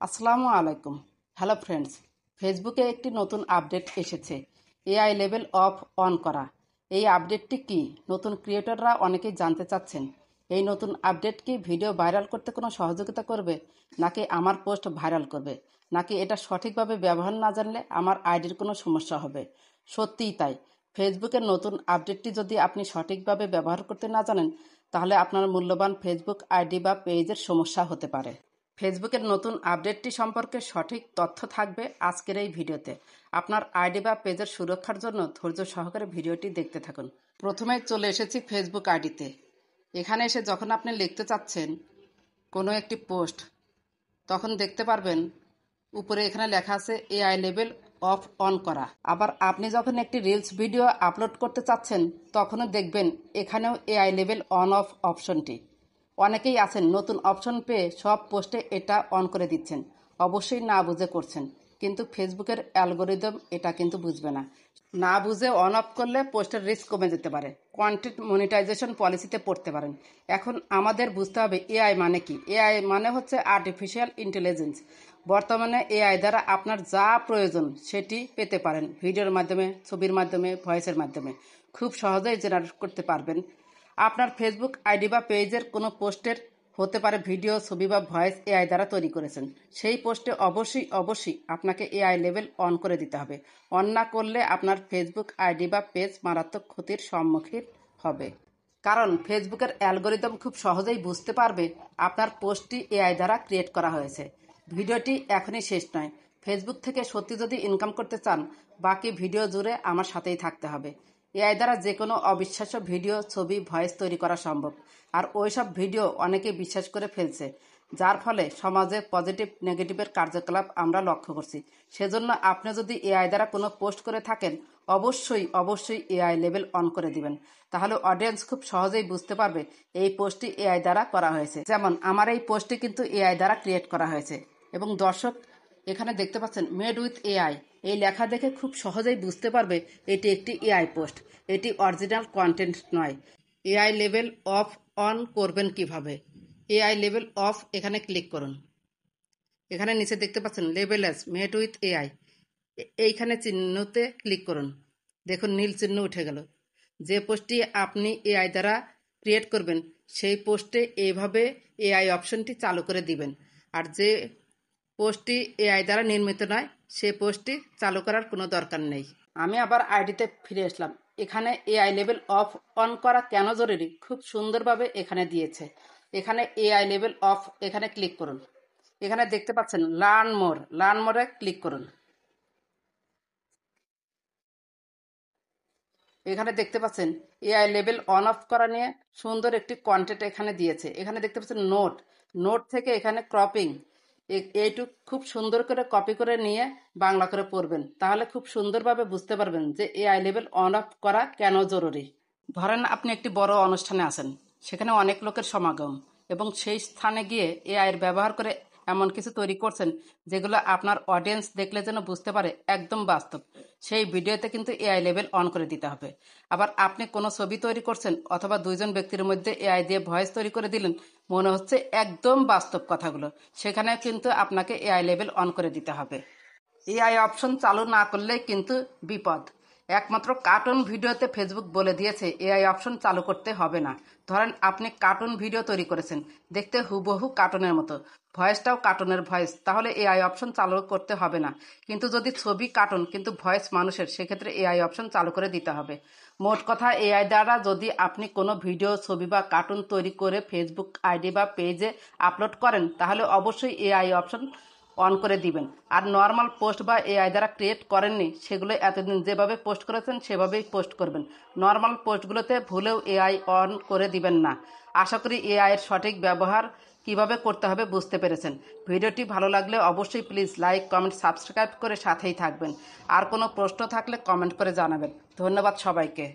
আসসালামু আলাইকুম। Hello friends, ফেসবুকে একটি নতুন আপডেট এসেছে, এআই লেভেল অফ অন করা। এই আপডেটটি কি? নতুন ক্রিয়েটররা অনেকেই জানতে চাচ্ছেন। এই নতুন আপডেট কি ভিডিও ভাইরাল করতে কোনো সহযোগিতা করবে, নাকি আমার পোস্ট ভাইরাল করবে, নাকি এটা সঠিকভাবে ব্যবহার না জানলে আমার আইডির কোনো সমস্যা হবে? সত্যিই তাই, ফেসবুকের নতুন আপডেটটি যদি আপনি সঠিকভাবে ব্যবহার করতে না জানেন, তাহলে আপনার মূল্যবান ফেসবুক আইডি বা পেজের সমস্যা হতে পারে। ফেসবুকের নতুন আপডেটটি সম্পর্কে সঠিক তথ্য থাকবে আজকের এই ভিডিওতে। আপনার আইডি বা পেজের সুরক্ষার জন্য ধৈর্য সহকারে ভিডিওটি দেখতে থাকুন। প্রথমে চলে এসেছি ফেসবুক আইডিতে। এখানে এসে যখন আপনি লিখতে চাচ্ছেন কোনো একটি পোস্ট, তখন দেখতে পারবেন উপরে এখানে লেখা আছে এআই লেভেল অফ অন করা। আবার আপনি যখন একটি রিলস ভিডিও আপলোড করতে চাচ্ছেন, তখনও দেখবেন এখানেও এআই লেভেল অন অফ অপশনটি। অনেকেই আছেন নতুন অপশন পেয়ে সব পোস্টে এটা অন করে দিচ্ছেন, অবশ্যই না বুঝে করছেন, কিন্তু ফেসবুকের অ্যালগোরিদম এটা কিন্তু বুঝবে না। না বুঝে অন অফ করলে পোস্টের রিস্ক কমে যেতে পারে, কন্টেন্ট মনিটাইজেশন পলিসিতে পড়তে পারেন। এখন আমাদের বুঝতে হবে এআই মানে কি। এআই মানে হচ্ছে আর্টিফিশিয়াল ইন্টেলিজেন্স। বর্তমানে এআই দ্বারা আপনার যা প্রয়োজন সেটি পেতে পারেন, ভিডিওর মাধ্যমে, ছবির মাধ্যমে, ভয়েসের মাধ্যমে খুব সহজেই জেনারেট করতে পারবেন। আপনার ফেসবুক আইডি বা পেজের কোনো পোস্টের হতে পারে ভিডিও, ছবি বা ভয়েস এআই দ্বারা তৈরি করেছেন, সেই পোস্টে অবশ্যই আপনাকে এআই লেভেল অন করে দিতে হবে। অন না করলে আপনার ফেসবুক আইডি বা পেজ মারাত্মক ক্ষতির সম্মুখীন হবে। কারণ ফেসবুকের অ্যালগোরিদম খুব সহজেই বুঝতে পারবে আপনার পোস্টটি এআই দ্বারা ক্রিয়েট করা হয়েছে। ভিডিওটি এখনই শেষ নয়। ফেসবুক থেকে সত্যি যদি ইনকাম করতে চান, বাকি ভিডিও জুড়ে আমার সাথেই থাকতে হবে। এআই দ্বারা যে কোনো অবিশ্বাস্য ভিডিও, ছবি, ভয়েস তৈরি করা সম্ভব। আর ওইসব ভিডিও অনেকে বিশ্বাস করে ফেলছে, যার ফলে সমাজে পজিটিভ নেগেটিভের কার্যকলাপ আমরা লক্ষ্য করছি। সেজন্য আপনি যদি এআই দ্বারা কোনো পোস্ট করে থাকেন, অবশ্যই এআই লেভেল অন করে দিবেন। তাহলে অডিয়েন্স খুব সহজেই বুঝতে পারবে এই পোস্টটি এআই দ্বারা করা হয়েছে। যেমন আমার এই পোস্টটি কিন্তু এআই দ্বারা ক্রিয়েট করা হয়েছে, এবং দর্শক এখানে দেখতে পাচ্ছেন মেড উইথ এআই। এই লেখা দেখে খুব সহজেই বুঝতে পারবে এটি একটি এআই পোস্ট, এটি অরিজিনাল কন্টেন্ট নয়। এআই লেভেল অফ অন করবেন কিভাবে? এআই লেভেল অফ এখানে ক্লিক করুন। এখানে নিচে দেখতে পাচ্ছেন level S made with AI, এইখানে চিহ্নতে ক্লিক করুন। দেখুন নীল চিহ্ন উঠে গেল। যে পোস্টটি আপনি এআই দ্বারা ক্রিয়েট করবেন, সেই পোস্টে এইভাবে এআই অপশনটি চালু করে দিবেন। আর যে পোস্টটি এআই দ্বারা নির্মিত নয়, সেই পোস্টটি চালু করার কোনো দরকার নেই। আমি আবার আইডিতে ফিরে আসলাম। এখানে এআই লেভেল অফ অন করা কেন জরুরি খুব সুন্দরভাবে এখানে দিয়েছে। এখানে এআই লেভেল অফ এখানে ক্লিক করুন। এখানে দেখতে পাচ্ছেন লার্ন মোরে ক্লিক করুন। এখানে দেখতে পাচ্ছেন এআই লেভেল অন অফ করা নিয়ে সুন্দর একটি কন্টেন্ট এখানে দিয়েছে। এখানে দেখতে পাচ্ছেন নোট থেকে এখানে ক্রপিং, এইটুক খুব সুন্দর করে কপি করে নিয়ে বাংলা করে পড়বেন, তাহলে খুব সুন্দরভাবে বুঝতে পারবেন যে এআই লেভেল অন অফ করা কেন জরুরি। ধরেন আপনি একটি বড় অনুষ্ঠানে আছেন, সেখানে অনেক লোকের সমাগম, এবং সেই স্থানে গিয়ে এআই এর ব্যবহার করে এমন কিছু তৈরি করছেন যেগুলো আপনার অডিয়েন্স দেখলে যেন বুঝতে পারে একদম বাস্তব। সেই ভিডিওতে কিন্তু এআই লেভেল অন করে দিতে হবে। আবার আপনি কোনো ছবি তৈরি করছেন অথবা দুইজন ব্যক্তির মধ্যে এআই দিয়ে ভয়েস তৈরি করে দিলেন, মনে হচ্ছে একদম বাস্তব কথাগুলো, সেখানে কিন্তু আপনাকে এআই লেভেল অন করে দিতে হবে। এআই অপশন চালু না করলেই কিন্তু বিপদ। একমাত্র কার্টুন ভিডিওতে ফেসবুক বলে দিয়েছে এআই অপশন চালু করতে হবে না। ধরেন আপনি কার্টুন ভিডিও তৈরি করেছেন, দেখতে হুবহু কার্টুনের মতো, ভয়েসটাও কার্টুনের ভয়েস, তাহলে এআই অপশন চালু করতে হবে না। কিন্তু যদি ছবি কার্টুন কিন্তু ভয়েস মানুষের, সেক্ষেত্রে এআই অপশন চালু করে দিতে হবে। মোট কথা, এআই দ্বারা যদি আপনি কোনো ভিডিও, ছবি বা কার্টুন তৈরি করে ফেসবুক আইডি বা পেজে আপলোড করেন, তাহলে অবশ্যই এআই অপশন অন করে দিবেন। আর নর্মাল পোস্ট বা এআই দ্বারা ক্রিয়েট করেননি, সেগুলো এতদিন যেভাবে পোস্ট করেছেন সেভাবেই পোস্ট করবেন। নর্মাল পোস্টগুলোতে ভুলেও এআই অন করে দিবেন না। আশা করি এআই এর সঠিক ব্যবহার কিভাবে করতে হবে বুঝতে পেরেছেন। ভিডিওটি ভালো লাগলে অবশ্যই প্লিজ লাইক, কমেন্ট, সাবস্ক্রাইব করে সাথেই থাকবেন। আর কোনো প্রশ্ন থাকলে কমেন্ট করে জানাবেন। ধন্যবাদ সবাইকে।